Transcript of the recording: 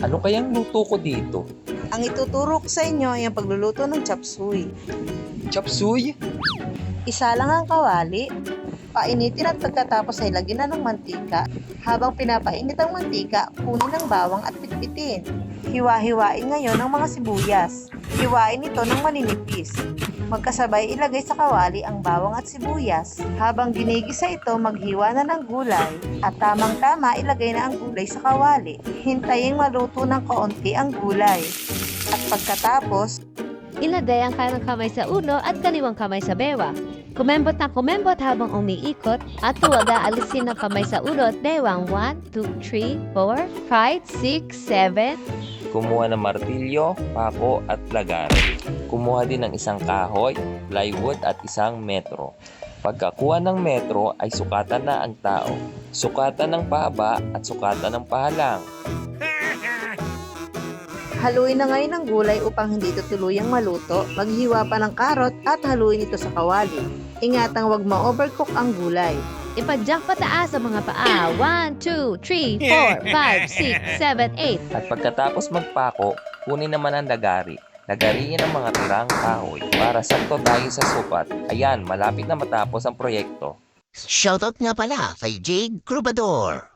Ano kayang luto ko dito? Ang ituturo ko sa inyo ay ang pagluluto ng chop suey. Chop suey? Isa lang ang kawali. Painitin at pagkatapos ay lagyan na ng mantika. Habang pinapainit ang mantika, kunin ang bawang at pitpitin. Hiwa-hiwain ngayon ang mga sibuyas. Hiwain ito ng maninipis. Magkasabay ilagay sa kawali ang bawang at sibuyas. Habang ginigisa ito, maghiwa na ng gulay. At tamang-tama ilagay na ang gulay sa kawali. Hintayin maluto ng kaunti ang gulay. At pagkatapos, Ilagay ang kanang kamay sa ulo at kaliwang kamay sa bewa. Kumembot na kumembot habang umiikot at huwag aalisin ng kamay sa ulo at bewang 1, 2, 3, 4, 5, 6, 7. Kumuha ng martilyo, pako at lagaret. Kumuha din ng isang kahoy, plywood at isang metro. Pagkakuha ng metro ay sukatan na ang tao. Sukatan ng pahaba at sukatan ng pahalang. haluin na ngayon ang gulay upang hindi ito tuluyang maluto. Maghiwa pa ng karot at haluin ito sa kawali. Ingatang huwag ma-overcook ang gulay. Ipadyak pataas sa mga paa. 1, 2, 3, 4, 5, 6, 7, 8. At pagkatapos magpako, kunin naman ang lagari. Lagariin ang mga tirang kahoy para sakto tayo sa sukat. Ayan, malapit na matapos ang proyekto. Shoutout nga pala kay Jade Crubador.